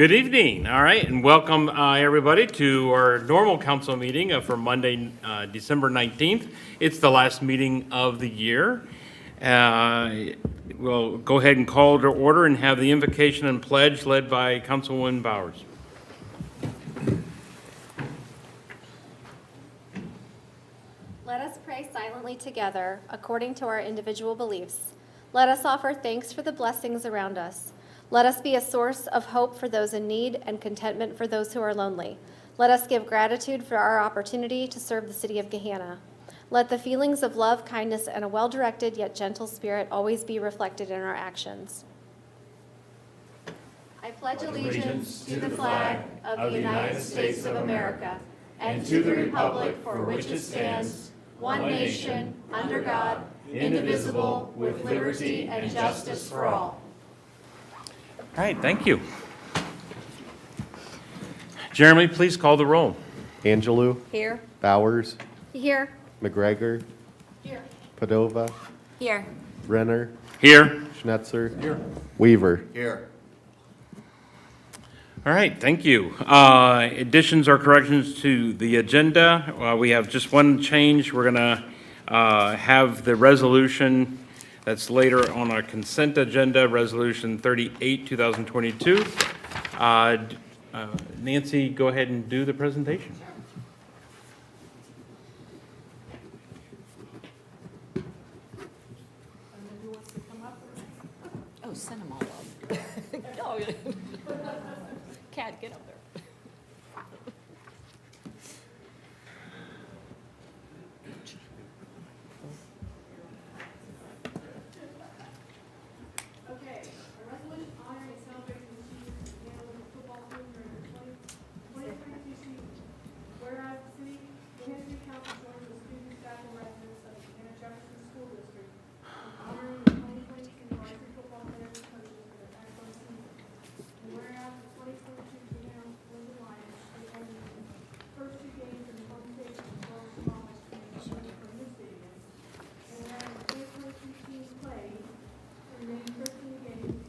Good evening, all right, and welcome everybody to our normal council meeting for Monday, December 19th. It's the last meeting of the year. We'll go ahead and call to order and have the invocation and pledge led by Councilwoman Bowers. Let us pray silently together according to our individual beliefs. Let us offer thanks for the blessings around us. Let us be a source of hope for those in need and contentment for those who are lonely. Let us give gratitude for our opportunity to serve the city of Gahanna. Let the feelings of love, kindness, and a well-directed yet gentle spirit always be reflected in our actions. I pledge allegiance to the flag of the United States of America and to the republic for which it stands, one nation, under God, indivisible, with liberty and justice for all. All right, thank you. Jeremy, please call the roll. Angelou, Here. Bowers, Here. McGregor, Here. Padova, Here. Renner, Here. Schnetzer, Weaver. Here. All right, thank you. Additions or corrections to the agenda. We have just one change. We're going to have the resolution that's later on our consent agenda, Resolution 38, 2022. Nancy, go ahead and do the presentation. Oh, send them all up. Oh, yeah. Cat, get up there. Okay, a resolution honoring and celebrating the achievements of the Gahanna football team during the 2022 season. Whereas the city, Gahanna City Council joins the students, staff, and residents of the Gahanna Jefferson School District in honoring the 2022 varsity football players and coaches for their excellent season. And whereas the 2022 Gahanna Lincoln Lions played the first two games in the home state of the Florida Small Ice Cream from new stadium. And whereas the 2022 team played remained 13 games.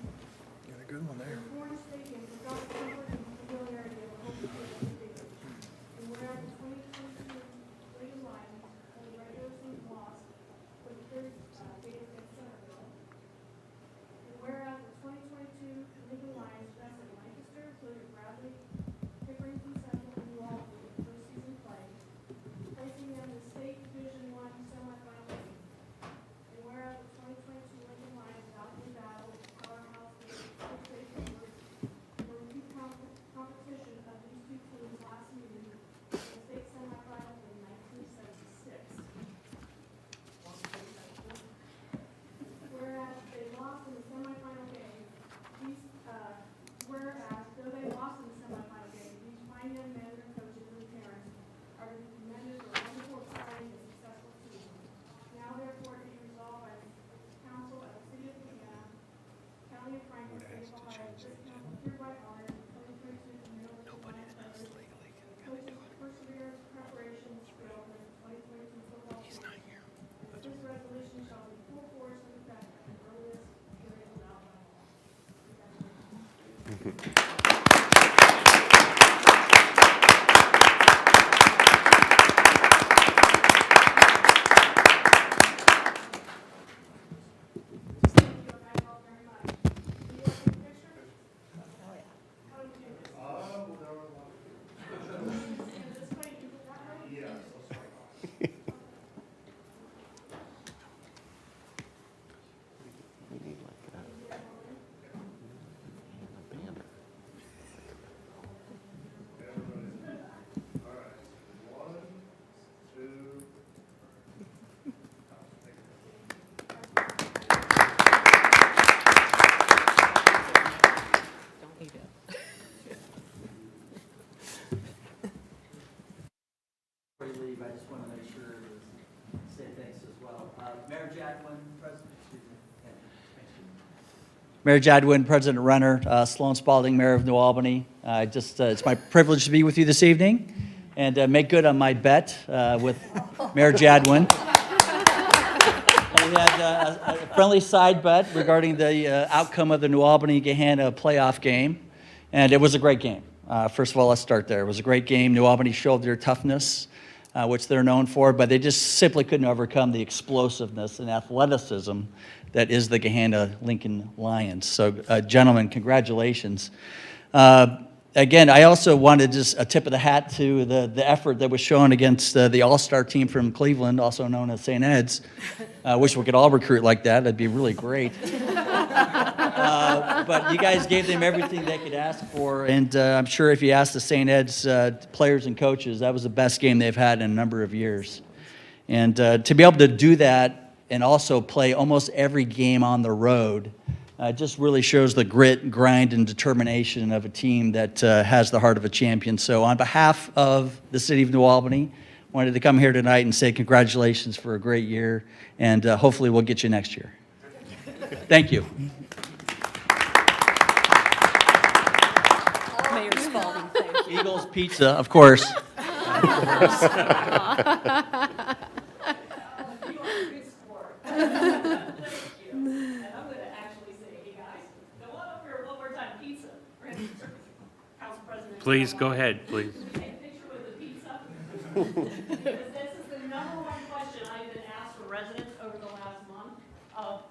Got a good one there. The foreign stadium without the comfort and familiarity of a home stadium. And whereas the 2022 Lincoln Lions had a regular season loss for the third game against Centerville. And whereas the 2022 Lincoln Lions wrestled Lancaster, including Bradley, Pickering, Central, and New Albany in first season play, placing them in the state Division I semifinal game. And whereas the 2022 Lincoln Lions valiantly battled powerhouse state members in a repeat competition of these two teams last meeting in the state semifinal in 1976. Whereas they lost in the semifinal game, whereas though they lost in the semifinal game, these fine young men and coaches and parents are to be commended for wonderful providing a successful season. Now therefore be resolved by the council of the city of Gahanna, county of Franklin, state of Ohio, this council hereby honors the 2022 Middle Lions players, coaches persevere preparation skill for the 2022 football season. And this resolution shall be full force and effect at the earliest period allowed by law. Thank you guys all very much. Do you want to take a picture? Oh, yeah. How do we do this? This way, you put that right? We need like a banner. Don't eat it. Before you leave, I just want to make sure to say thanks as well. Mayor Jadwin, President, excuse me. Yeah, thanks. Mayor Jadwin, President Renner, Sloan Spalding, Mayor of New Albany. It's my privilege to be with you this evening and make good on my bet with Mayor Jadwin. We had a friendly side bet regarding the outcome of the New Albany-Gahanna playoff game. And it was a great game. First of all, let's start there. It was a great game. New Albany showed their toughness, which they're known for, but they just simply couldn't overcome the explosiveness and athleticism that is the Gahanna Lincoln Lions. So, gentlemen, congratulations. Again, I also wanted just a tip of the hat to the effort that was shown against the all-star team from Cleveland, also known as St. Ed's. I wish we could all recruit like that. That'd be really great. But you guys gave them everything they could ask for, and I'm sure if you ask the St. Ed's players and coaches, that was the best game they've had in a number of years. And to be able to do that and also play almost every game on the road just really shows the grit, grind, and determination of a team that has the heart of a champion. So on behalf of the city of New Albany, I wanted to come here tonight and say congratulations for a great year, and hopefully we'll get you next year. Thank you. Mayor Spalding, thank you. Eagles Pizza, of course. You are a good sport. Thank you. And I'm going to actually say, hey, guys, go on over here one more time. Pizza. Council President. Please, go ahead, please. Take a picture with the pizza. Because this is the number one question I've been asked from residents over the last month.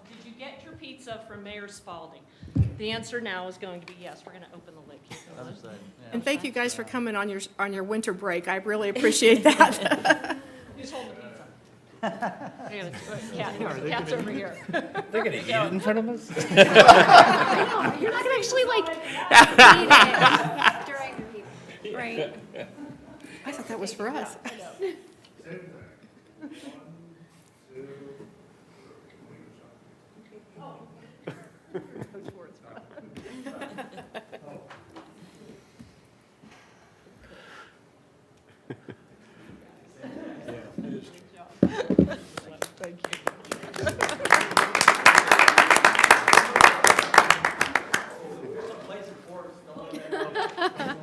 Did you get your pizza from Mayor Spalding? The answer now is going to be yes. We're going to open the lid. And thank you guys for coming on your winter break. I really appreciate that. Who's holding the pizza? Cat's over here. They're gonna eat it in front of us? You're not gonna actually like eat it during the people, right? I thought that was for us.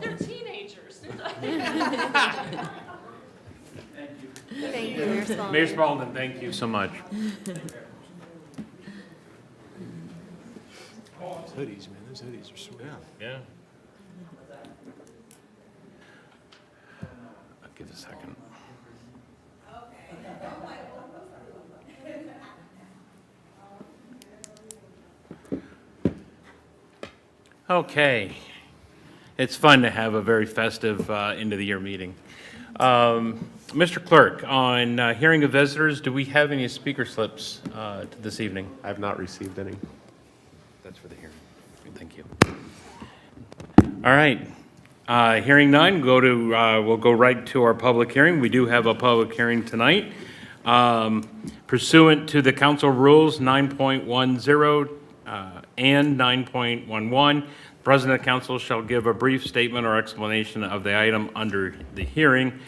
They're teenagers. Thank you, Mayor Spalding. Mayor Spalding, thank you so much. Those hoodies, man, those hoodies are sweet. Yeah. I'll give it a second. Okay. It's fun to have a very festive end of the year meeting. Mr. Clerk, on hearing of visitors, do we have any speaker slips this evening? I have not received any. That's for the hearing. Thank you. All right. Hearing none, we'll go right to our public hearing. We do have a public hearing tonight. Pursuant to the council rules 9.10 and 9.11, the President of Council shall give a brief statement or explanation of the item under the hearing.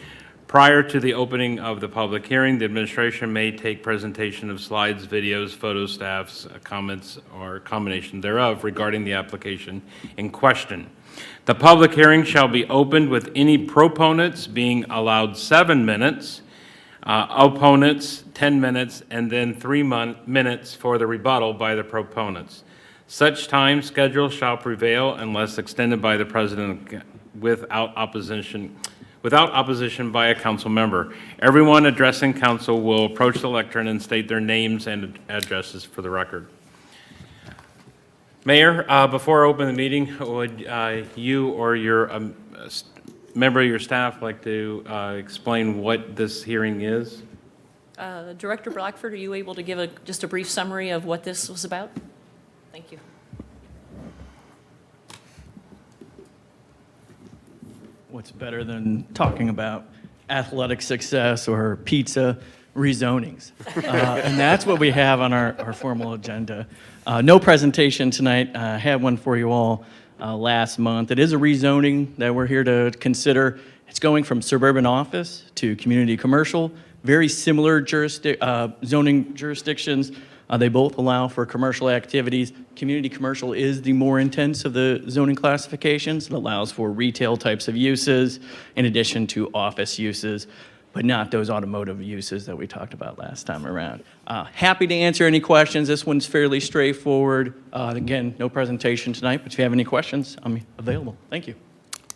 Prior to the opening of the public hearing, the administration may take presentation of slides, videos, photos, staffs, comments, or combination thereof regarding the application in question. The public hearing shall be opened with any proponents being allowed 7 minutes, opponents 10 minutes, and then 3 minutes for the rebuttal by the proponents. Such time schedule shall prevail unless extended by the president without opposition by a council member. Everyone addressing council will approach the lectern and state their names and addresses for the record. Mayor, before I open the meeting, would you or your member of your staff like to explain what this hearing is? Director Blackford, are you able to give just a brief summary of what this was about? Thank you. What's better than talking about athletic success or pizza rezonings? And that's what we have on our formal agenda. No presentation tonight. I had one for you all last month. It is a rezoning that we're here to consider. It's going from suburban office to community commercial. Very similar zoning jurisdictions. They both allow for commercial activities. Community commercial is the more intense of the zoning classifications. It allows for retail types of uses in addition to office uses. but not those automotive uses that we talked about last time around. Happy to answer any questions. This one's fairly straightforward. Again, no presentation tonight, but if you have any questions, I'm available. Thank you.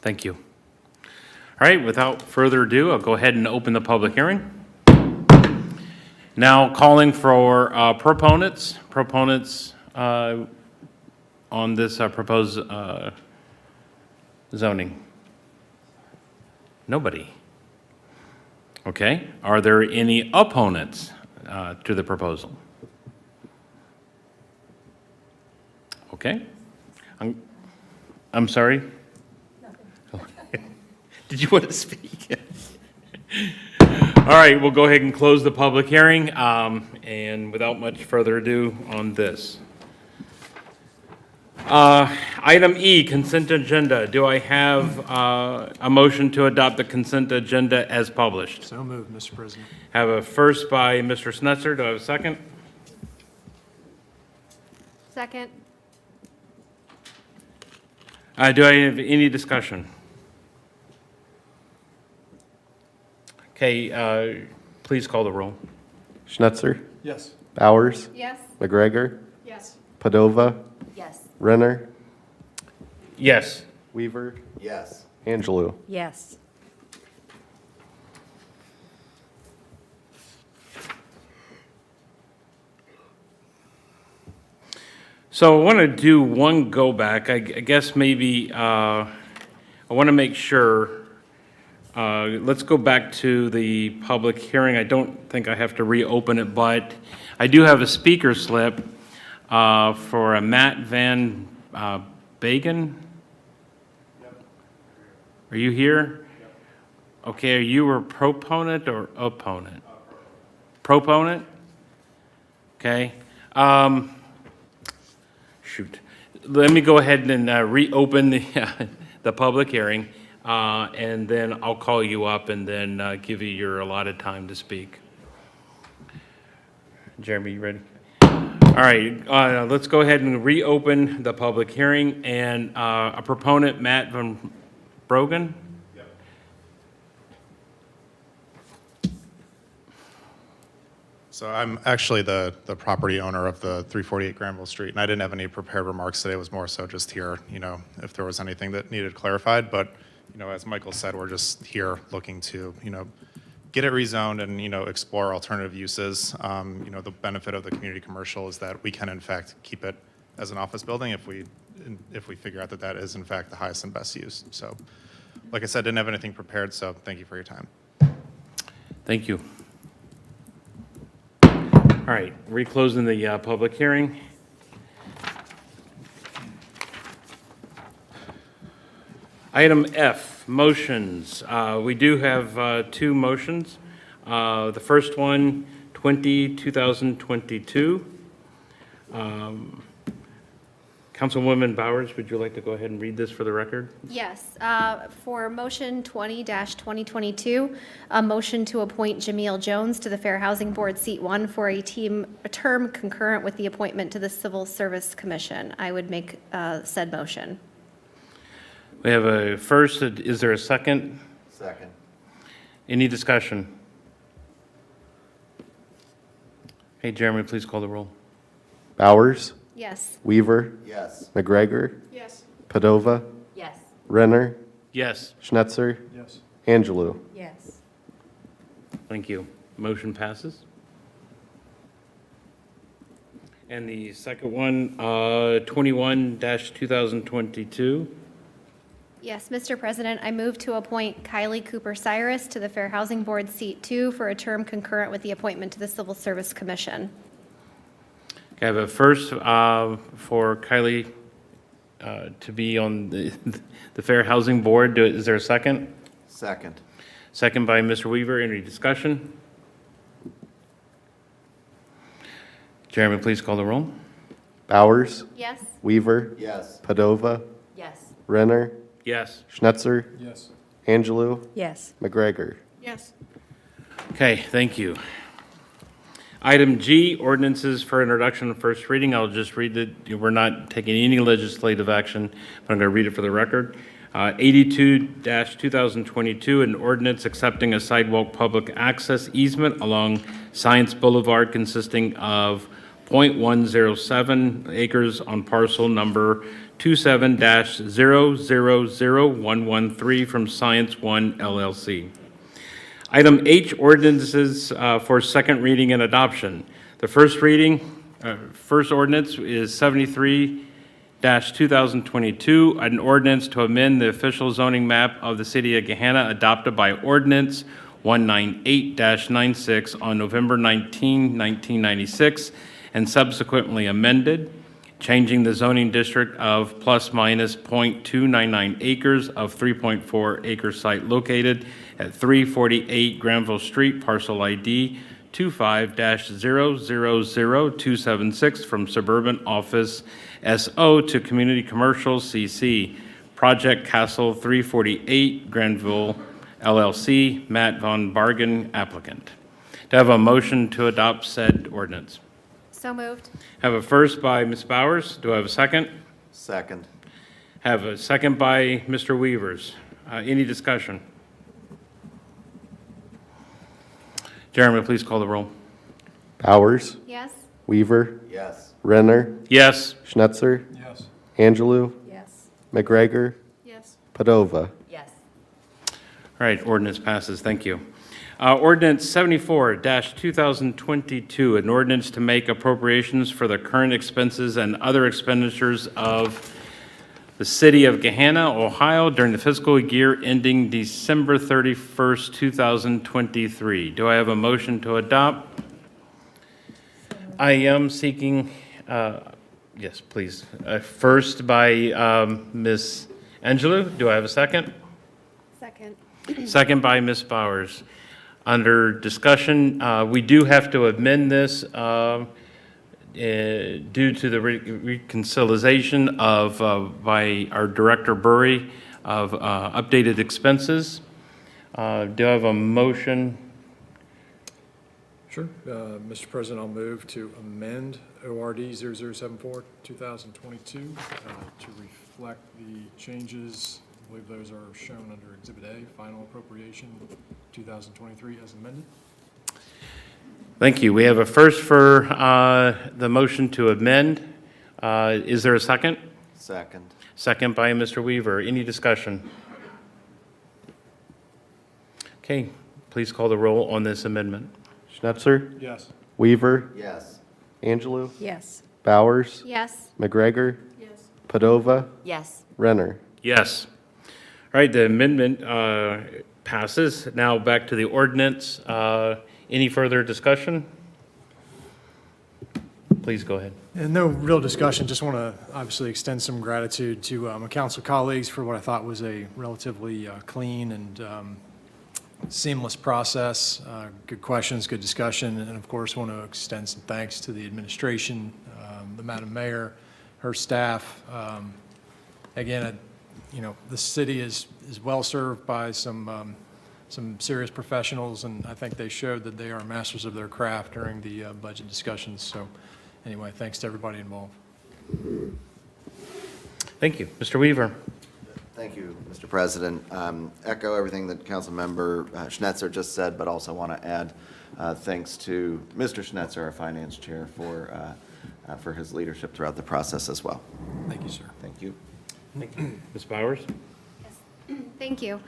Thank you. All right, without further ado, I'll go ahead and open the public hearing. Now calling for proponents on this proposed zoning. Nobody. Okay, are there any opponents to the proposal? Okay. I'm sorry? Did you want to speak? All right, we'll go ahead and close the public hearing, and without much further ado on this. Item E, consent agenda. Do I have a motion to adopt the consent agenda as published? So moved, Mr. President. Have a first by Mr. Snetzer. Do I have a second? Second. Do I have any discussion? Okay, please call the roll. Schnetzer, Yes. Bowers, Yes. McGregor, Yes. Padova, Yes. Renner, Yes. Weaver, Yes. Angelou. Yes. So I want to do one go back. I guess maybe I want to make sure. Let's go back to the public hearing. I don't think I have to reopen it, but I do have a speaker slip for a Matt Van Bagen. Are you here? Okay, are you a proponent or opponent? Proponent? Okay. Shoot. Let me go ahead and reopen the public hearing, and then I'll call you up and then give you your allotted time to speak. Jeremy, you ready? All right, let's go ahead and reopen the public hearing, and a proponent, Matt Van Brogen? So I'm actually the property owner of the 348 Granville Street, and I didn't have any prepared remarks today. It was more so just here, if there was anything that needed clarified. But, as Michael said, we're just here looking to, get it rezoned and, explore alternative uses. The benefit of the community commercial is that we can, in fact, keep it as an office building if we figure out that that is, in fact, the highest and best use. So, like I said, didn't have anything prepared, so thank you for your time. Thank you. All right, reclosing the public hearing. Item F, motions. We do have two motions. The first one, 2022. Councilwoman Bowers, would you like to go ahead and read this for the record? Yes, for motion 20-2022, a motion to appoint Jameel Jones to the Fair Housing Board, seat 1, for a term concurrent with the appointment to the Civil Service Commission. I would make said motion. We have a first. Is there a second? Second. Any discussion? Hey, Jeremy, please call the roll. Bowers, Yes. Weaver, Yes. McGregor, Yes. Padova, Yes. Renner, Yes. Schnetzer, Yes. Angelou. Yes. Thank you. Motion passes. And the second one, 21-2022. Yes, Mr. President, I move to appoint Kylie Cooper Cyrus to the Fair Housing Board, seat 2, for a term concurrent with the appointment to the Civil Service Commission. Okay, I have a first for Kylie to be on the Fair Housing Board. Is there a second? Second. Second by Mr. Weaver. Any discussion? Jeremy, please call the roll. Bowers, Yes. Weaver, Yes. Padova, Yes. Renner, Yes. Schnetzer, Yes. Angelou, Yes. McGregor. Yes. Okay, thank you. Item G, ordinances for introduction and first reading. I'll just read it. We're not taking any legislative action, but I'm going to read it for the record. 82-2022, an ordinance accepting a sidewalk public access easement along Science Boulevard consisting of .107 acres on parcel number 27-000113 from Science One LLC. Item H, ordinances for second reading and adoption. The first ordinance is 73-2022, an ordinance to amend the official zoning map of the city of Gahanna adopted by ordinance 198-96 on November 19, 1996, and subsequently amended, changing the zoning district of plus minus .299 acres of 3.4 acre site located at 348 Granville Street, parcel ID 25-000276 from Suburban Office SO to Community Commercial CC. Project Castle 348 Granville LLC, Matt Von Bargen, applicant. Do I have a motion to adopt said ordinance? So moved. Have a first by Ms. Bowers. Do I have a second? Second. Have a second by Mr. Weavers. Any discussion? Jeremy, please call the roll. Bowers, Yes? Weaver, Yes. Renner, Yes. Schnetzer, Yes. Angelou, Yes. McGregor, Yes. Padova. Yes. All right, ordinance passes. Thank you. Ordinance 74-2022, an ordinance to make appropriations for the current expenses and other expenditures of the city of Gahanna, Ohio during the fiscal year ending December 31st, 2023. Do I have a motion to adopt? I am seeking, yes, please. First by Ms. Angelou. Do I have a second? Second. Second by Ms. Bowers. Under discussion, we do have to amend this due to the reconciliation of, by our Director Burry, of updated expenses. Do I have a motion? Sure. Mr. President, I'll move to amend ORD 0074, 2022 to reflect the changes. I believe those are shown under Exhibit A, Final Appropriation 2023 as amended. Thank you. We have a first for the motion to amend. Is there a second? Second. Second by Mr. Weaver. Any discussion? Okay, please call the roll on this amendment. Schnetzer, Yes. Weaver, Yes. Angelou, Yes. Bowers, Yes? McGregor, Yes. Padova, Yes. Renner. Yes. All right, the amendment passes. Now back to the ordinance. Any further discussion? Please go ahead. And no real discussion, just want to obviously extend some gratitude to my council colleagues for what I thought was a relatively clean and seamless process. Good questions, good discussion, and of course want to extend some thanks to the administration, the Madam Mayor, her staff. Again, the city is well served by some serious professionals, and I think they showed that they are masters of their craft during the budget discussions. So anyway, thanks to everybody involved. Thank you. Mr. Weaver. Thank you, Mr. President. Echo everything that Councilmember Schnetzer just said, but also want to add thanks to Mr. Schnetzer, our Finance Chair, for his leadership throughout the process as well. Thank you, sir. Thank you. Ms. Bowers? Thank you.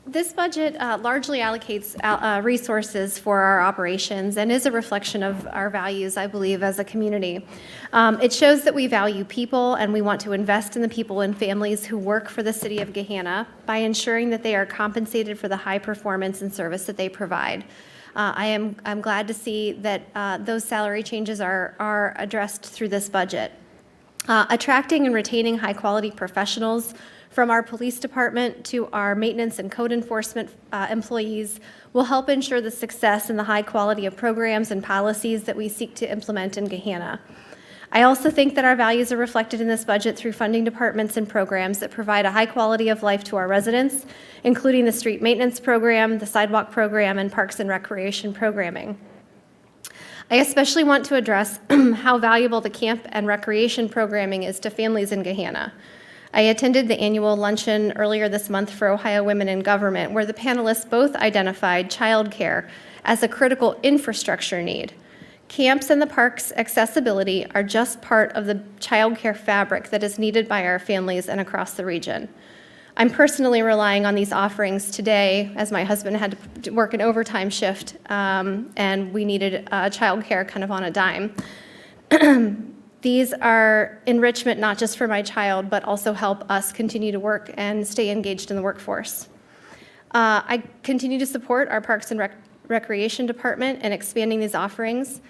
This budget largely allocates resources for our operations and is a reflection of our values, I believe, as a community. It shows that we value people and we want to invest in the people and families who work for the city of Gahanna by ensuring that they are compensated for the high performance and service that they provide. I'm glad to see that those salary changes are addressed through this budget. Attracting and retaining high-quality professionals from our police department to our maintenance and code enforcement employees will help ensure the success and the high quality of programs and policies that we seek to implement in Gahanna. I also think that our values are reflected in this budget through funding departments and programs that provide a high quality of life to our residents, including the street maintenance program, the sidewalk program, and parks and recreation programming. I especially want to address how valuable the camp and recreation programming is to families in Gahanna. I attended the annual luncheon earlier this month for Ohio Women in Government, where the panelists both identified childcare as a critical infrastructure need. Camps and the park's accessibility are just part of the childcare fabric that is needed by our families and across the region. I'm personally relying on these offerings today, as my husband had to work an overtime shift, and we needed childcare kind of on a dime. These are enrichment not just for my child, but also help us continue to work and stay engaged in the workforce. I continue to support our Parks and Recreation Department in expanding these offerings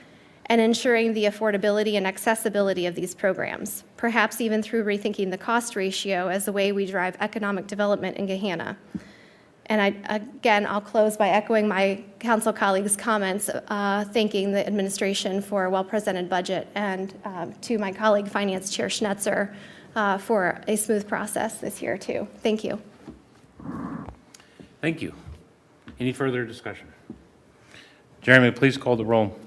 and ensuring the affordability and accessibility of these programs, perhaps even through rethinking the cost ratio as the way we drive economic development in Gahanna. And I'll close by echoing my council colleagues' comments, thanking the administration for a well-presented budget, and to my colleague, Finance Chair Schnetzer, for a smooth process this year, too. Thank you. Thank you. Any further discussion? Jeremy, please call the roll.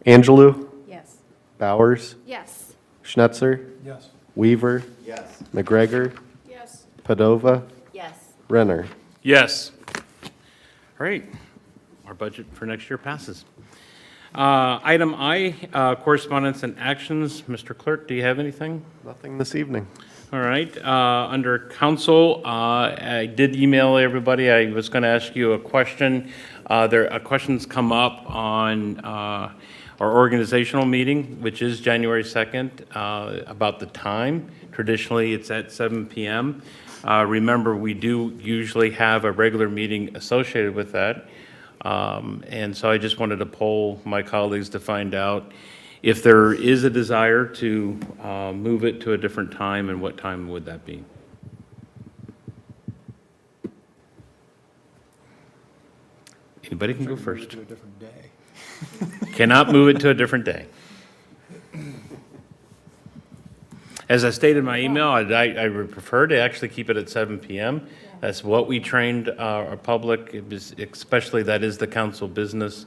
Angelou, Yes. Bowers, Yes. Schnetzer, Yes. Weaver, Yes. McGregor, Yes. Padova, Yes. Renner. Yes. All right. Our budget for next year passes. Item I, correspondence and actions. Mr. Clerk, do you have anything? Nothing this evening. All right. Under council, I did email everybody. I was going to ask you a question. Questions come up on our organizational meeting, which is January 2nd, about the time. Traditionally, it's at 7 p.m. Remember, we do usually have a regular meeting associated with that. And so I just wanted to poll my colleagues to find out if there is a desire to move it to a different time, and what time would that be? Anybody can go first. To a different day. Cannot move it to a different day. As I stated in my email, I would prefer to actually keep it at 7 p.m. That's what we trained our public, especially that is the council business.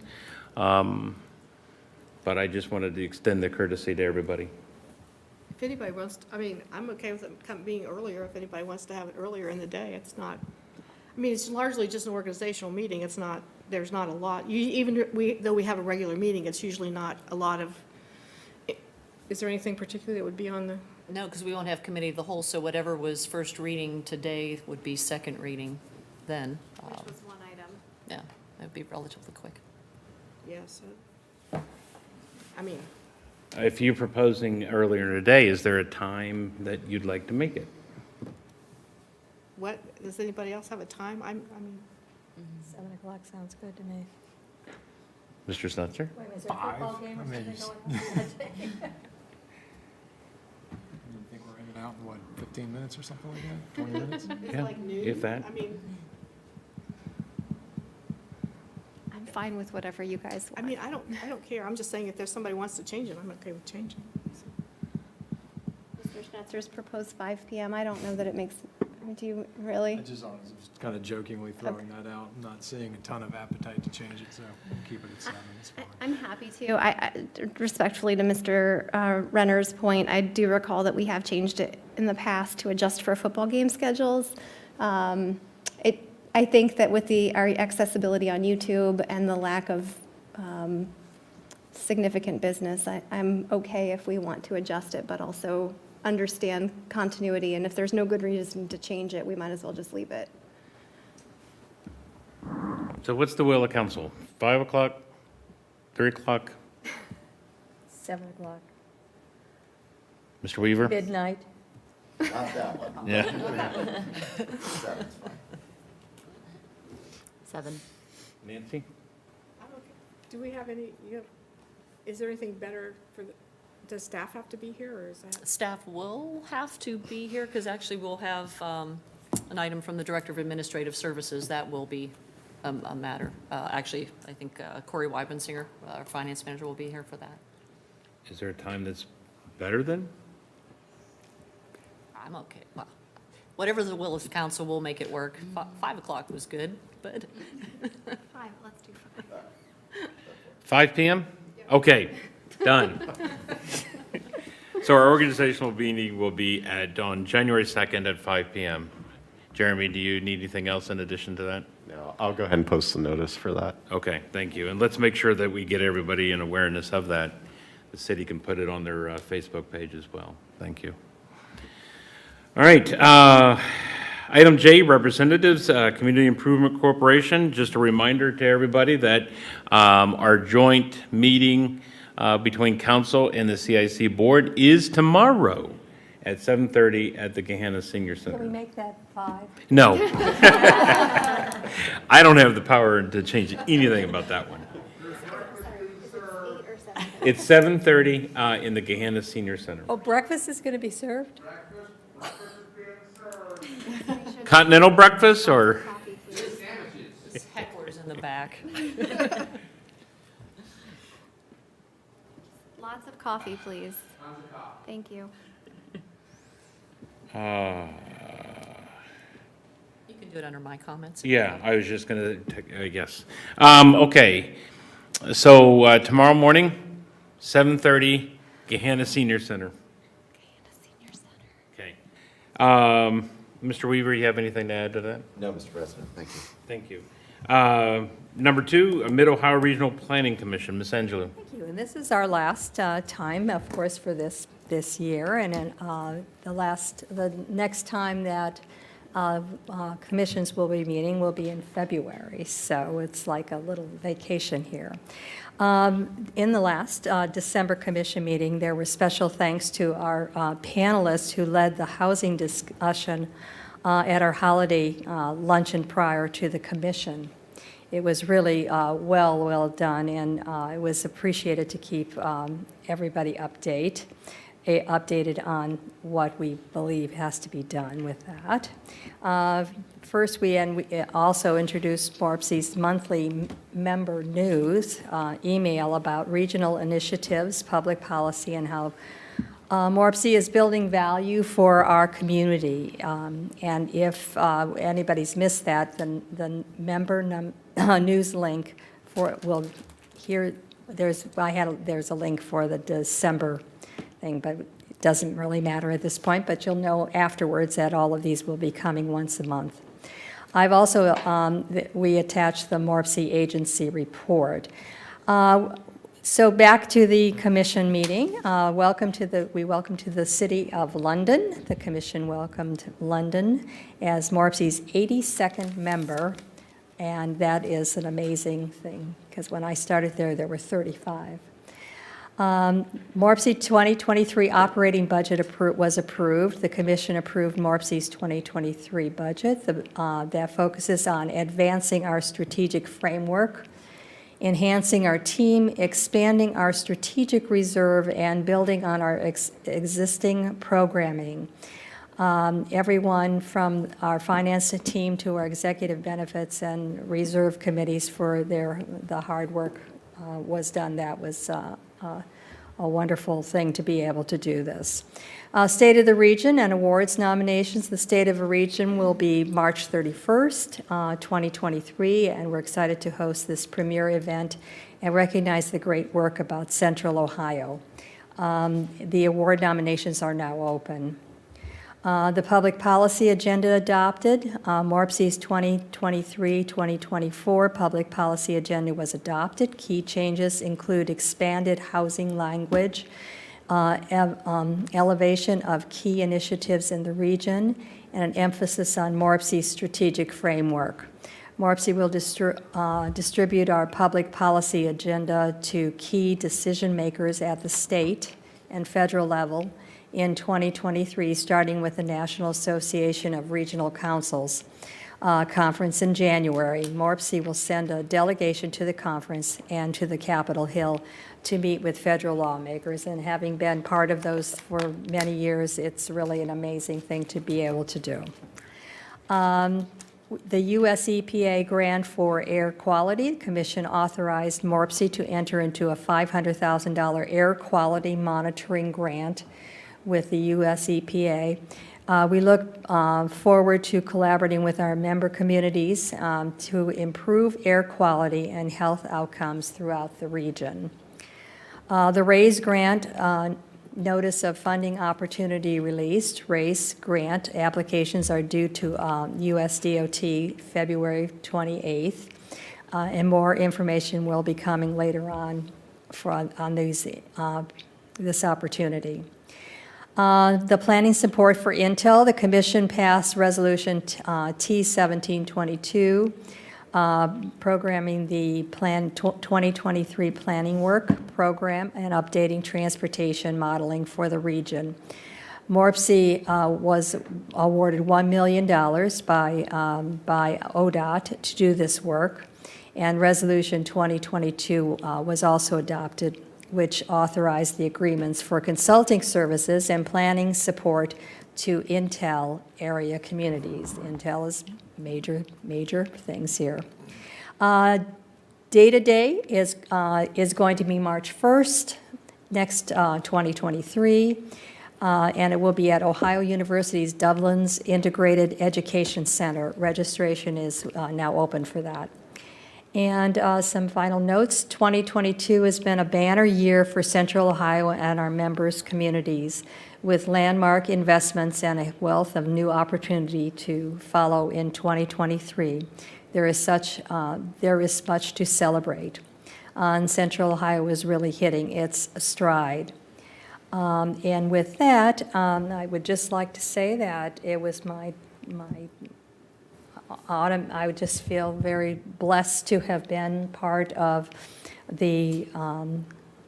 But I just wanted to extend the courtesy to everybody. If anybody wants, I'm okay with it being earlier if anybody wants to have it earlier in the day. It's not, it's largely just an organizational meeting. It's not, there's not a lot. Though we have a regular meeting, it's usually not a lot of, is there anything particular that would be on the? No, because we won't have committee of the whole, so whatever was first reading today would be second reading then. Which was one item. Yeah, that'd be relatively quick. Yes. If you're proposing earlier today, is there a time that you'd like to make it? What, does anybody else have a time? 7 o'clock sounds good to me. Mr. Snutzer? Wait, is there a football game or something going on that day? You think we're in and out in, what, 15 minutes or something like that? 20 minutes? It's Yeah, like noon. if that. I'm fine with whatever you guys want. I don't care. I'm just saying if there's somebody who wants to change it, I'm okay with changing it. Mr. Schnetzer's proposed 5 p.m. I don't know that it makes, do you really? I just kind of jokingly throwing that out, not seeing a ton of appetite to change it, so we'll keep it at 7, it's fine. I'm happy to. I respectfully to Mr. Renner's point, I do recall that we have changed it in the past to adjust for football game schedules. I think that with our accessibility on YouTube and the lack of significant business, I'm okay if we want to adjust it, but also understand continuity. And if there's no good reason to change it, we might as well just leave it. So what's the will of council? 5 o'clock? 3 o'clock? 7 o'clock. Mr. Weaver? Midnight. Not that one. Yeah. 7's fine. 7. Nancy? I'm okay. Do we have any, is there anything better does staff have to be here, or is that? Staff will have to be here, because actually we'll have an item from the Director of Administrative Services. That will be a matter. Actually, I think Corey Weibensinger, our finance manager, will be here for that. Is there a time that's better then? I'm okay. Well, whatever the will of the council, we'll make it work. 5 o'clock was good, but 5, let's do 5. 5 p.m.? Okay, done. So our organizational meeting will be on January 2nd at 5 PM. Jeremy, do you need anything else in addition to that? No, I'll go ahead and post the notice for that. Okay, thank you. And let's make sure that we get everybody in awareness of that. The city can put it on their Facebook page as well. Thank you. All right, item J, representatives, Community Improvement Corporation. Just a reminder to everybody that our joint meeting between council and the CIC board is tomorrow at 7:30 at the Gahanna Senior Can we Center. make that 5? No. I don't have the power to change anything about that one. It's 7:30 in the Gahanna Senior Center. Oh, breakfast is going to be served? Continental breakfast or? Coffee, please. Hecklers in the back. Lots of coffee, please. Thank you. You can do it under my comments. Yeah, I was just gonna, yes. Okay, so tomorrow morning, 7:30, Gahanna Senior Center. Okay. Mr. Weaver, you have anything to add to that? No, Mr. President, thank you. Thank you. Number 2, Mid-Ohio Regional Planning Commission, Ms. Angelou. Thank you. And this is our last time, of course, for this year. And then the next time that commissions will be meeting will be in February. So it's like a little vacation here. In the last December commission meeting, there were special thanks to our panelists who led the housing discussion at our holiday luncheon prior to the commission. It was really well done, and it was appreciated to keep everybody updated on what we believe has to be done with that. First, we also introduced MORPC's monthly member news email about regional initiatives, public policy, and how MORPC is building value for our community. And if anybody's missed that, then the member news link for will here. There's a link for the December thing, but it doesn't really matter at this point. But you'll know afterwards that all of these will be coming once a month. I've also we attached the MORPC agency report. So back to the commission meeting. We welcome to the City of London. The commission welcomed London as MORPC's 82nd member, and that is an amazing thing because when I started there were 35. MORPC 2023 operating budget was approved. The commission approved MORPC's 2023 budget that focuses on advancing our strategic framework, enhancing our team, expanding our strategic reserve, and building on our existing programming. Everyone from our finance team to our executive benefits and reserve committees for the hard work was done. That was a wonderful thing to be able to do this. State of the Region and awards nominations. The State of the Region will be March 31st, 2023, and we're excited to host this premier event and recognize the great work about Central Ohio. The award nominations are now open. The public policy agenda adopted. MORPC's 2023-2024 public policy agenda was adopted. Key changes include expanded housing language, elevation of key initiatives in the region, and an emphasis on MORPC's strategic framework. MORPC will distribute our public policy agenda to key decision makers at the state and federal level in 2023, starting with the National Association of Regional Councils conference in January. MORPC will send a delegation to the conference and to the Capitol Hill to meet with federal lawmakers. And having been part of those for many years, it's really an amazing thing to be able to do. The U.S. EPA grant for air quality, the Commission authorized MORPC to enter into a $500,000 air quality monitoring grant with the U.S. EPA. We look forward to collaborating with our member communities to improve air quality and health outcomes throughout the region. The RAISE grant Notice of funding opportunity released, RACE grant applications are due to USDOT February 28th, and more information will be coming later on on this opportunity. The planning support for Intel, the commission passed Resolution T1722, programming the Plan 2023 planning work program and updating transportation modeling for the region. MORPC was awarded $1 million by ODOT to do this work, and Resolution 2022 was also adopted, which authorized the agreements for consulting services and planning support to Intel area communities. Intel is major things here. Day-to-day is going to be March 1st, next 2023, and it will be at Ohio University's Dublin's Integrated Education Center. Registration is now open for that. And some final notes, 2022 has been a banner year for Central Ohio and our members' communities, with landmark investments and a wealth of new opportunity to follow in 2023. There is much to celebrate. And Central Ohio is really hitting its stride. And with that, I would just like to say that it was my autumn. I would just feel very blessed to have been part of the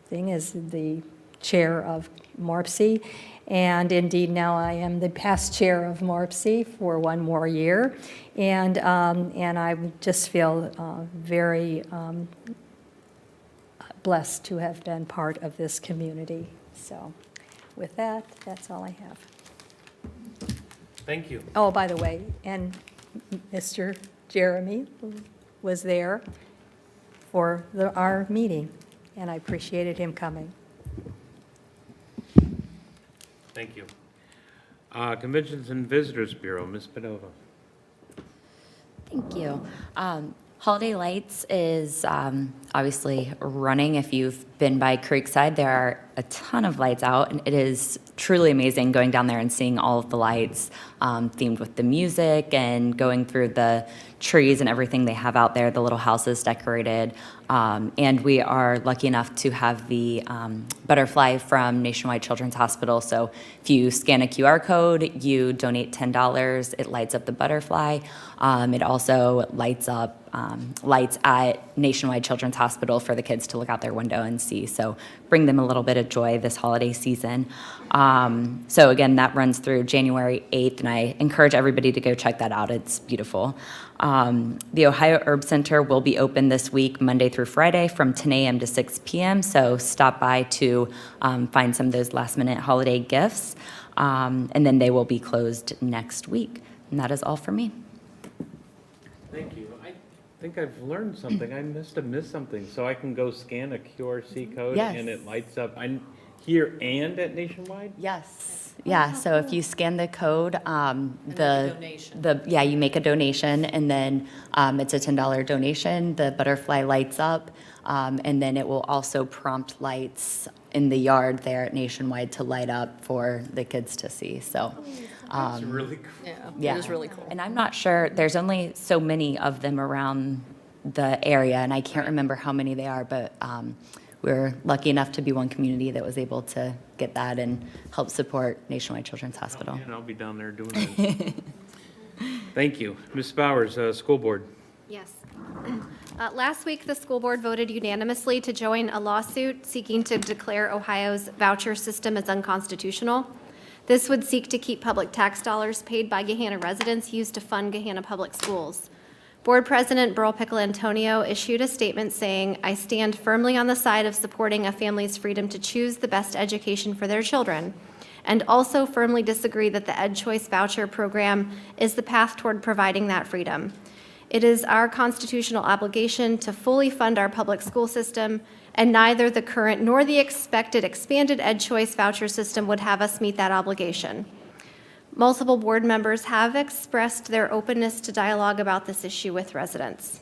thing as the chair of MORPC. And indeed, now I am the past chair of MORPC for one more year. And I just feel very blessed to have been part of this community. So with that, that's all I have. Thank you. Oh, by the way, and Mr. Jeremy was there for our meeting, and I appreciated him coming. Thank you. Conventions and Visitors Bureau, Ms. Padova. Thank you. Holiday Lights is obviously running. If you've been by Creekside, there are a ton of lights out, and it is truly amazing going down there and seeing all of the lights themed with the music and going through the trees and everything they have out there, the little houses decorated. And we are lucky enough to have the butterfly from Nationwide Children's Hospital. So if you scan a QR code, you donate $10, it lights up the butterfly. It also lights up lights at Nationwide Children's Hospital for the kids to look out their window and see. So bring them a little bit of joy this holiday season. So again, that runs through January 8th, and I encourage everybody to go check that out. It's beautiful. The Ohio Herb Center will be open this week, Monday through Friday, from 10 a.m. to 6 p.m. So stop by to find some of those last-minute holiday gifts, and then they will be closed next week. And that is all for me. Thank you. I think I've learned something. I must have missed something. So I can go scan a QRC code Yes. and it lights up. I'm here and at Nationwide? Yes. Yeah, so if you scan the code, make a donation. you make a donation, and then it's a $10 donation. The butterfly lights up, and then it will also prompt lights in the yard there at Nationwide to light up for the kids to see. So, It's really cool. yeah. It is really cool. And I'm not sure, there's only so many of them around the area, and I can't remember how many they are, but we're lucky enough to be one community that was able to get that and help support Nationwide Children's Hospital. And I'll be down there doing it. Thank you. Ms. Bowers, School Board. Yes. Last week, the school board voted unanimously to join a lawsuit seeking to declare Ohio's voucher system as unconstitutional. This would seek to keep public tax dollars paid by Gahanna residents used to fund Gahanna Public Schools. Board President Burl Pickle Antonio issued a statement saying, "I stand firmly on the side of supporting a family's freedom to choose the best education for their children, and also firmly disagree that the EdChoice voucher program is the path toward providing that freedom. It is our constitutional obligation to fully fund our public school system, and neither the current nor the expected expanded EdChoice voucher system would have us meet that obligation." Multiple board members have expressed their openness to dialogue about this issue with residents.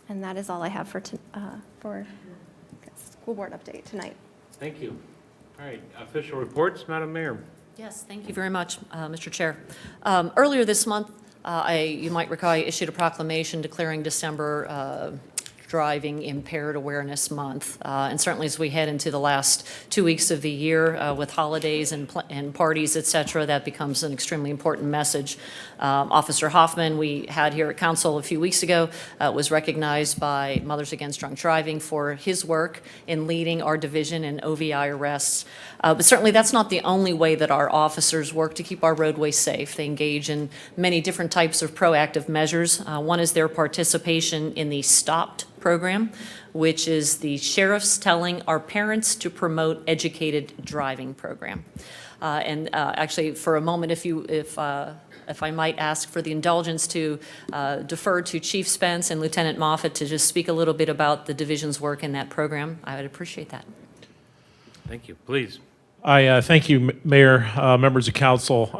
And that is all I have for school board update tonight. Thank you. All right, official reports, Madam Mayor. Yes, thank you very much, Mr. Chair. Earlier this month, you might recall, I issued a proclamation declaring December Driving Impaired Awareness Month. And certainly as we head into the last 2 weeks of the year with holidays and parties, et cetera, that becomes an extremely important message. Officer Hoffman, we had here at council a few weeks ago, was recognized by Mothers Against Drunk Driving for his work in leading our division in OVI arrests. But certainly that's not the only way that our officers work to keep our roadways safe. They engage in many different types of proactive measures. One is their participation in the STOPPED program, which is the sheriff's telling our parents to promote educated driving program. Actually, for a moment, if I might ask for the indulgence to defer to Chief Spence and Lieutenant Moffett to just speak a little bit about the division's work in that program, I would appreciate that. Thank you. Please. I thank you, Mayor, members of council.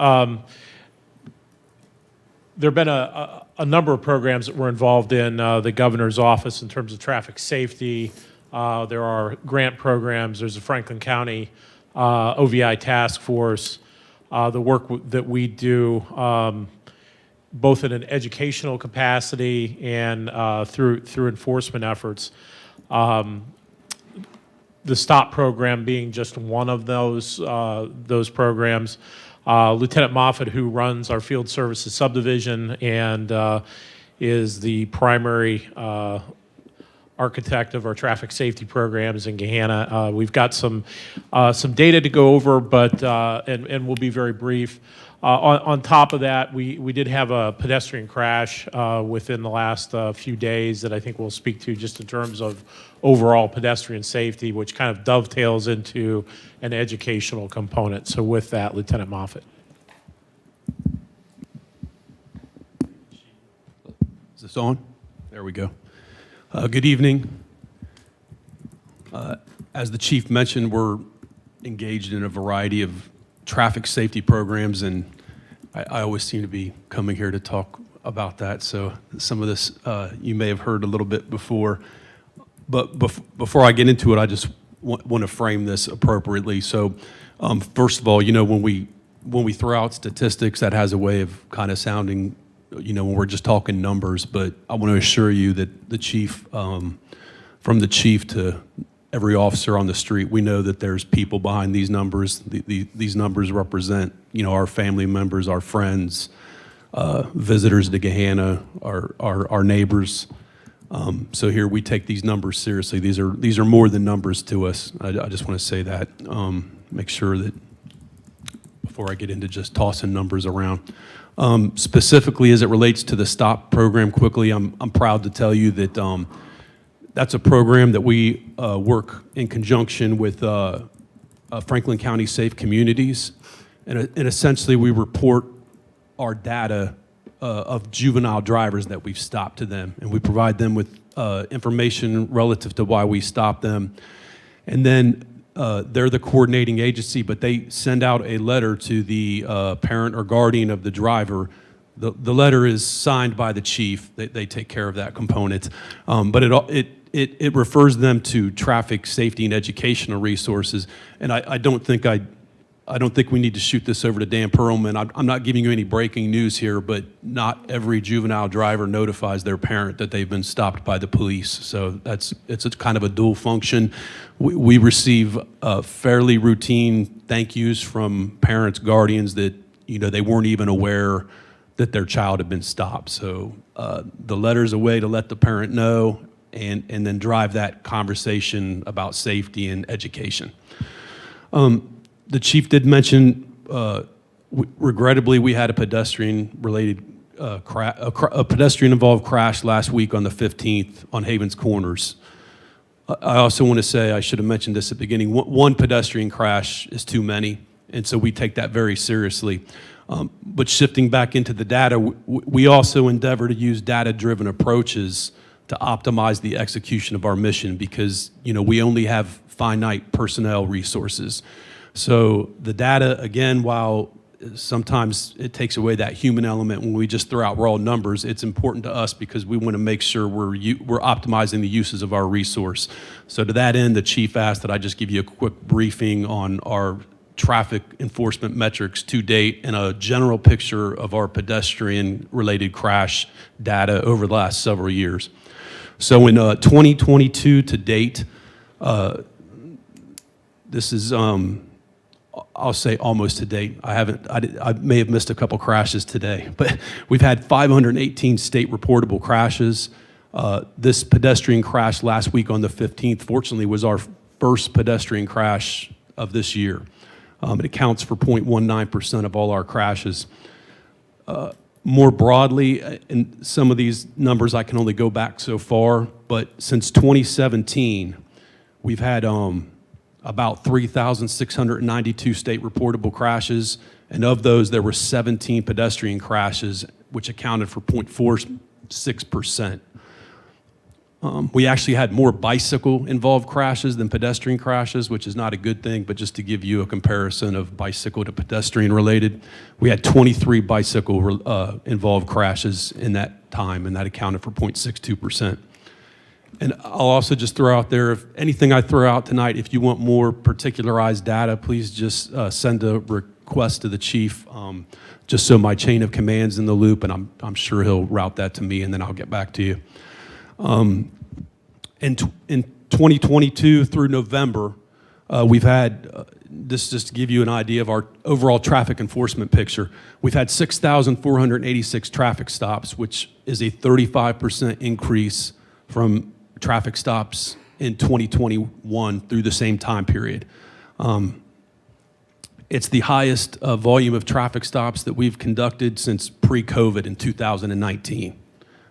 There have been a number of programs that we're involved in the governor's office in terms of traffic safety. There are grant programs. There's a Franklin County OVI task force. The work that we do both in an educational capacity and through enforcement efforts. The STOP program being just one of those programs. Lieutenant Moffett, who runs our field services subdivision and is the primary architect of our traffic safety programs in Gahanna. We've got some data to go over, but and we'll be very brief. On top of that, we did have a pedestrian crash within the last few days that I think we'll speak to just in terms of overall pedestrian safety, which kind of dovetails into an educational component. So with that, Lieutenant Moffett. Is this on? There we go. Good evening. As the chief mentioned, we're engaged in a variety of traffic safety programs, and I always seem to be coming here to talk about that. So some of this you may have heard a little bit before. But before I get into it, I just want to frame this appropriately. So first of all, you know, when we throw out statistics, that has a way of kind of sounding, you know, when we're just talking numbers. But I want to assure you that the chief, from the chief to every officer on the street, we know that there's people behind these numbers. These numbers represent, you know, our family members, our friends, visitors to Gahanna, our neighbors. So here we take these numbers seriously. These are more than numbers to us. I just want to say that. Make sure that before I get into just tossing numbers around. Specifically as it relates to the STOP program quickly, I'm proud to tell you that that's a program that we work in conjunction with Franklin County Safe Communities. And essentially we report our data of juvenile drivers that we've stopped to them. And we provide them with information relative to why we stopped them. And then they're the coordinating agency, but they send out a letter to the parent or guardian of the driver. The letter is signed by the chief. They take care of that component. But it refers them to traffic safety and educational resources. And I don't think we need to shoot this over to Dan Perlman. I'm not giving you any breaking news here, but not every juvenile driver notifies their parent that they've been stopped by the police. So it's a kind of a dual function. We receive fairly routine thank yous from parents, guardians that, you know, they weren't even aware that their child had been stopped. So the letter's a way to let the parent know and then drive that conversation about safety and education. The chief did mention, regrettably, we had a pedestrian-related a pedestrian-involved crash last week on the 15th on Havens Corners. I also want to say, I should have mentioned this at the beginning, one pedestrian crash is too many, and so we take that very seriously. But shifting back into the data, we also endeavor to use data-driven approaches to optimize the execution of our mission because, you know, we only have finite personnel resources. So the data, again, while sometimes it takes away that human element when we just throw out raw numbers. It's important to us because we want to make sure we're optimizing the uses of our resource. So to that end, the chief asked that I just give you a quick briefing on our traffic enforcement metrics to date and a general picture of our pedestrian-related crash data over the last several years. So in 2022 to date, this is, I'll say almost to date. I may have missed a couple crashes today, but we've had 518 state reportable crashes. This pedestrian crash last week on the 15th, fortunately, was our first pedestrian crash of this year. It accounts for 0.19% of all our crashes. More broadly, and some of these numbers I can only go back so far, but since 2017, we've had about 3,692 state reportable crashes, and of those, there were 17 pedestrian crashes, which accounted for 0.46%. We actually had more bicycle-involved crashes than pedestrian crashes, which is not a good thing, but just to give you a comparison of bicycle to pedestrian-related, we had 23 bicycle-involved crashes in that time, and that accounted for 0.62%. And I'll also just throw out there, if anything I throw out tonight, if you want more particularized data, please just send a request to the chief, just so my chain of command's in the loop, and I'm sure he'll route that to me, and then I'll get back to you. In 2022 through November, we've had, this just to give you an idea of our overall traffic enforcement picture, we've had 6,486 traffic stops, which is a 35% increase from traffic stops in 2021 through the same time period. It's the highest volume of traffic stops that we've conducted since pre-COVID in 2019.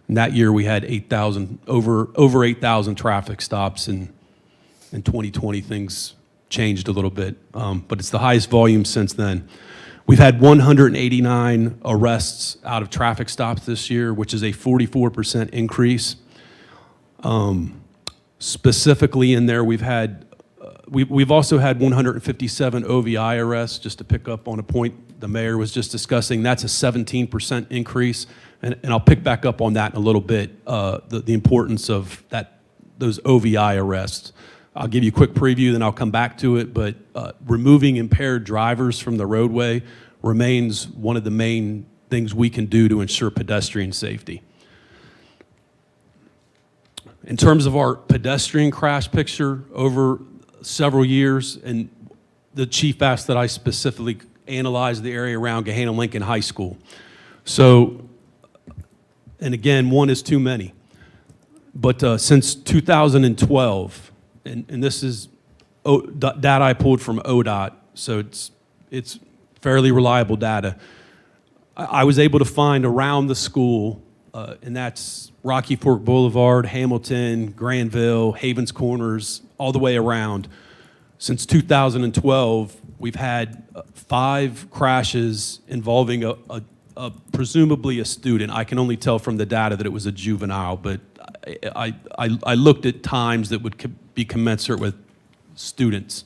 And that year we had 8,000, over 8,000 traffic stops, and in 2020 things changed a little bit, but it's the highest volume since then. We've had 189 arrests out of traffic stops this year, which is a 44% increase. Specifically in there, we've also had 157 OVI arrests, just to pick up on a point the mayor was just discussing. That's a 17% increase. And I'll pick back up on that in a little bit, the importance of those OVI arrests. I'll give you a quick preview, then I'll come back to it, but removing impaired drivers from the roadway remains one of the main things we can do to ensure pedestrian safety. In terms of our pedestrian crash picture over several years, and the chief asked that I specifically analyze the area around Gahanna Lincoln High School. So, and again, one is too many. But since 2012, and this is data I pulled from ODOT, so it's fairly reliable data. I was able to find around the school, and that's Rocky Fork Boulevard, Hamilton, Granville, Havens Corners, all the way around. Since 2012, we've had 5 crashes involving presumably a student. I can only tell from the data that it was a juvenile, but I looked at times that would be commensurate with students.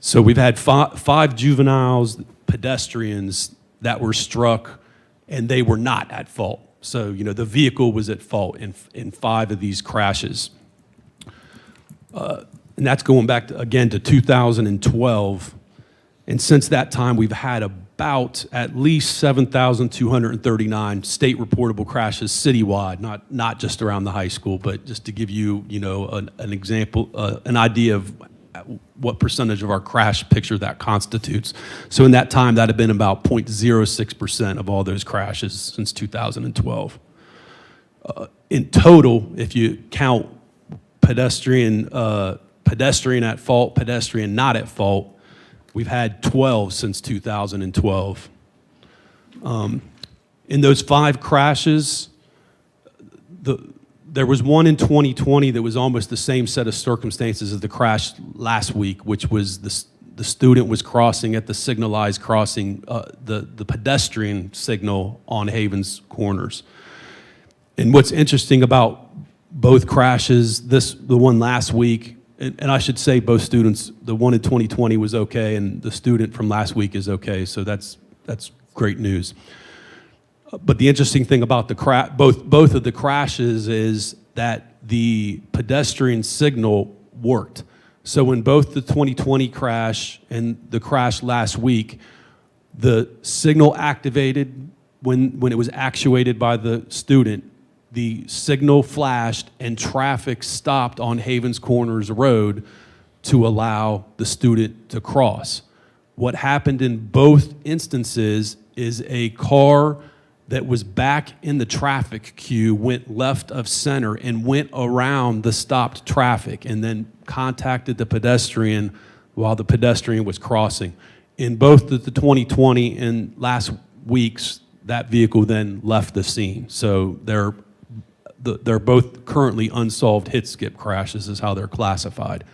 So we've had 5 juveniles, pedestrians that were struck, and they were not at fault. So, you know, the vehicle was at fault in 5 of these crashes. And that's going back, again, to 2012. And since that time, we've had about at least 7,239 state reportable crashes citywide, not just around the high school, but just to give you, you know, an example, an idea of what percentage of our crash picture that constitutes. So in that time, that had been about 0.06% of all those crashes since 2012. In total, if you count pedestrian at fault, pedestrian not at fault, we've had 12 since 2012. In those 5 crashes, there was one in 2020 that was almost the same set of circumstances as the crash last week, which was the student was crossing at the signalized crossing, the pedestrian signal on Havens Corners. And what's interesting about both crashes, the one last week, and I should say both students, the one in 2020 was okay, and the student from last week is okay, so that's that's great news. But the interesting thing about both of the crashes is that the pedestrian signal worked. So in both the 2020 crash and the crash last week, the signal activated when it was actuated by the student. The signal flashed and traffic stopped on Havens Corners Road to allow the student to cross. What happened in both instances is a car that was back in the traffic queue went left of center and went around the stopped traffic and then contacted the pedestrian while the pedestrian was crossing. In both the 2020 and last week's, that vehicle then left the scene. So they're both currently unsolved hit-skip crashes is how they're classified.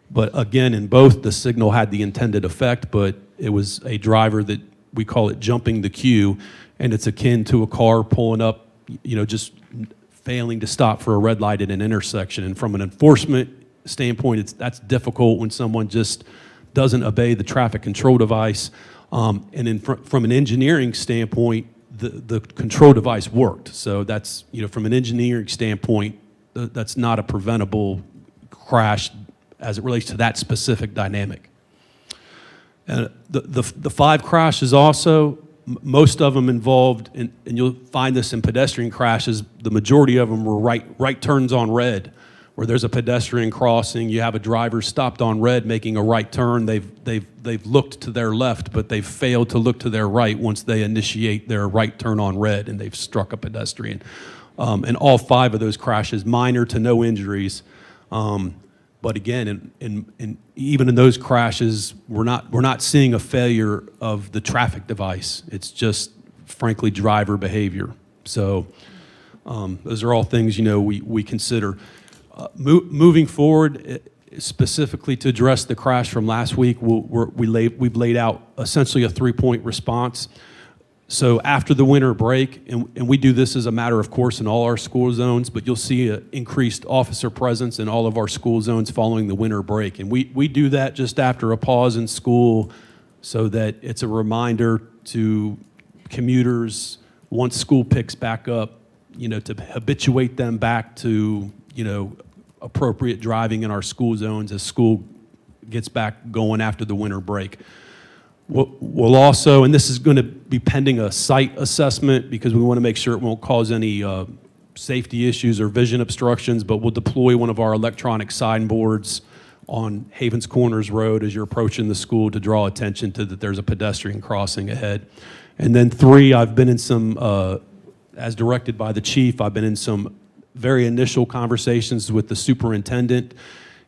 But again, in both, the signal had the intended effect, but it was a driver that we call it jumping the queue, and it's akin to a car pulling up, just failing to stop for a red light at an intersection. And from an enforcement standpoint, that's difficult when someone just doesn't obey the traffic control device. And from an engineering standpoint, the control device worked. So that's, from an engineering standpoint, that's not a preventable crash as it relates to that specific dynamic. And the 5 crashes also, most of them involved, and you'll find this in pedestrian crashes, the majority of them were right turns on red, where there's a pedestrian crossing, you have a driver stopped on red making a right turn, they've looked to their left, but they've failed to look to their right once they initiate their right turn on red, and they've struck a pedestrian. And all 5 of those crashes, minor to no injuries. But again, even in those crashes, we're not seeing a failure of the traffic device. It's just, frankly, driver behavior. So those are all things we consider. Moving forward, specifically to address the crash from last week, we've laid out essentially a 3-point response. So after the winter break, and we do this as a matter of course in all our school zones, but you'll see an increased officer presence in all of our school zones following the winter break. And we do that just after a pause in school so that it's a reminder to commuters, once school picks back up, to habituate them back to, appropriate driving in our school zones as school gets back going after the winter break. We'll also, and this is going to be pending a site assessment because we want to make sure it won't cause any safety issues or vision obstructions, but we'll deploy one of our electronic signboards on Havens Corners Road as you're approaching the school to draw attention to that there's a pedestrian crossing ahead. And then 3, I've been in some, as directed by the chief, I've been in some very initial conversations with the superintendent,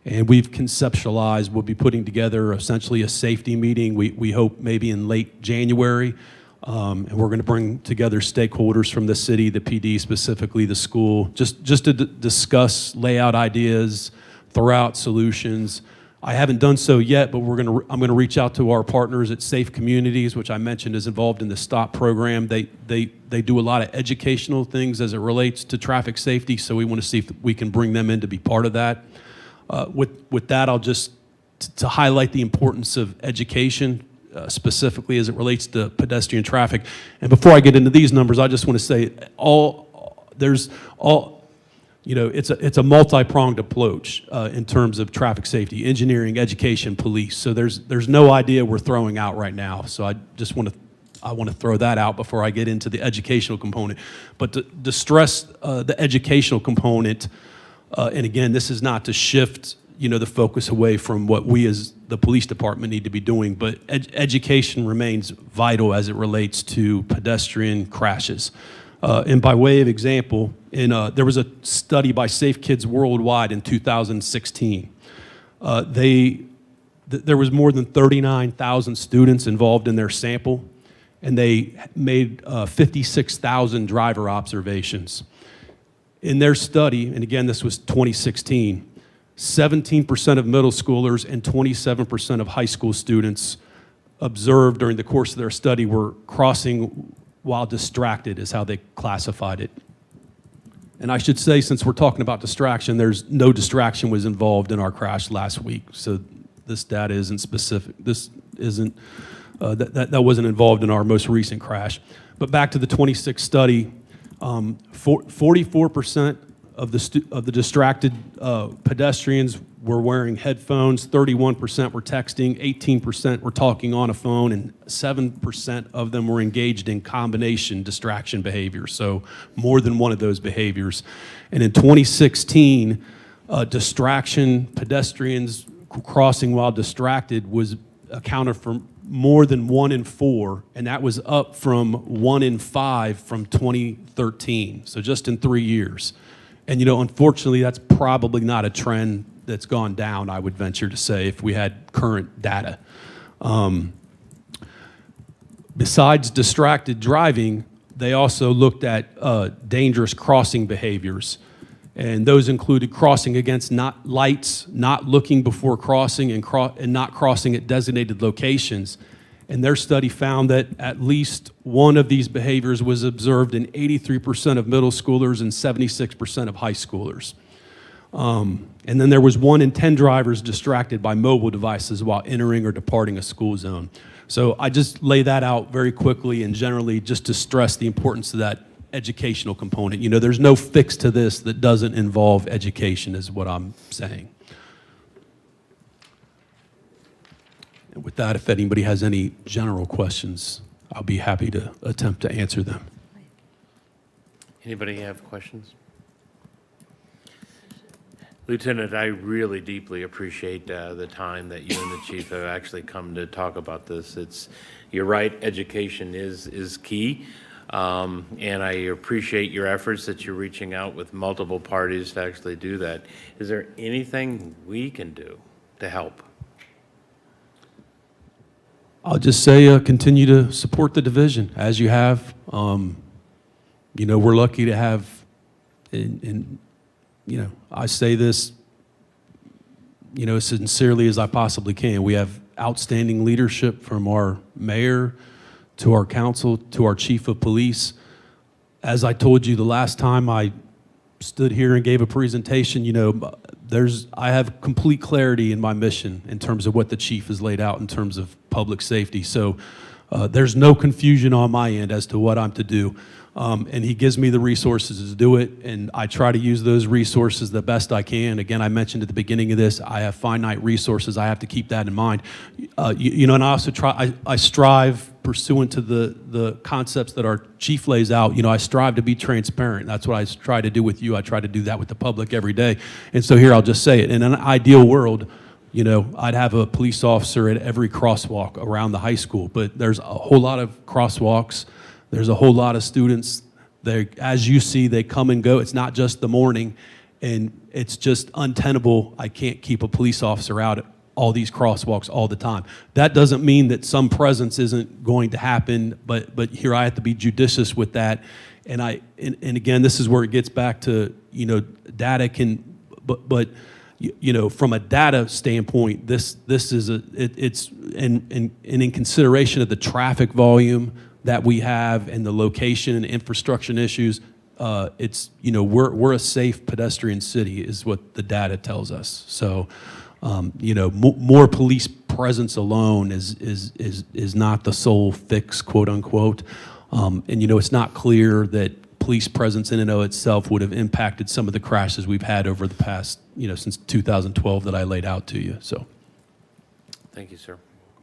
and we've conceptualized, we'll be putting together essentially a safety meeting, we hope maybe in late January, and we're going to bring together stakeholders from the city, the PD, specifically the school, just to discuss layout ideas, throw out solutions. I haven't done so yet, but I'm going to reach out to our partners at Safe Communities, which I mentioned is involved in the STOP program. They do a lot of educational things as it relates to traffic safety, so we want to see if we can bring them in to be part of that. With that, I'll just, to highlight the importance of education, specifically as it relates to pedestrian traffic. And before I get into these numbers, I just want to say it's a multi-pronged approach in terms of traffic safety, engineering, education, police. So there's no idea we're throwing out right now. So I just want to throw that out before I get into the educational component. But to stress the educational component, and again, this is not to shift the focus away from what we as the police department need to be doing, but education remains vital as it relates to pedestrian crashes. And by way of example, there was a study by Safe Kids Worldwide in 2016. There was more than 39,000 students involved in their sample, and they made 56,000 driver observations. In their study, and again, this was 2016, 17% of middle schoolers and 27% of high school students observed during the course of their study were crossing while distracted, is how they classified it. And I should say, since we're talking about distraction, there's no distraction was involved in our crash last week. So this data isn't specific. This isn't that wasn't involved in our most recent crash. But back to the 26 study, 44% of the distracted pedestrians were wearing headphones, 31% were texting, 18% were talking on a phone, and 7% of them were engaged in combination distraction behavior, so more than one of those behaviors. And in 2016, distraction, pedestrians crossing while distracted was accounted for more than 1 in 4, and that was up from 1 in 5 from 2013, so just in 3 years. And unfortunately, that's probably not a trend that's gone down, I would venture to say, if we had current data. Besides distracted driving, they also looked at dangerous crossing behaviors. And those included crossing against lights, not looking before crossing, and not crossing at designated locations. And their study found that at least one of these behaviors was observed in 83% of middle schoolers and 76% of high schoolers. And then there was 1 in 10 drivers distracted by mobile devices while entering or departing a school zone. So I just lay that out very quickly and generally just to stress the importance of that educational component. There's no fix to this that doesn't involve education, is what I'm saying. And with that, if anybody has any general questions, I'll be happy to attempt to answer them. Anybody have questions? Lieutenant, I really deeply appreciate the time that you and the chief have actually come to talk about this. You're right, education is key. And I appreciate your efforts that you're reaching out with multiple parties to actually do that. Is there anything we can do to help? I'll just say continue to support the division as you have. We're lucky to have, I say this, as sincerely as I possibly can. We have outstanding leadership from our mayor to our council, to our chief of police. As I told you the last time I stood here and gave a presentation, I have complete clarity in my mission in terms of what the chief has laid out in terms of public safety. So there's no confusion on my end as to what I'm to do. And he gives me the resources to do it, and I try to use those resources the best I can. Again, I mentioned at the beginning of this, I have finite resources. I have to keep that in mind. And I also I strive pursuant to the concepts that our chief lays out. I strive to be transparent. That's what I try to do with you. I try to do that with the public every day. And so here, I'll just say it. In an ideal world, I'd have a police officer at every crosswalk around the high school, but there's a whole lot of crosswalks. There's a whole lot of students. As you see, they come and go. It's not just the morning, and it's just untenable. I can't keep a police officer out at all these crosswalks all the time. That doesn't mean that some presence isn't going to happen, but here I have to be judicious with that. And again, this is where it gets back to, data can, but from a data standpoint, this is it's in consideration of the traffic volume that we have and the location and infrastructure issues, we're a safe pedestrian city is what the data tells us. So, more police presence alone is not the sole fix, quote unquote. And it's not clear that police presence in and of itself would have impacted some of the crashes we've had over the past, since 2012 that I laid out to you. So, Thank you, sir.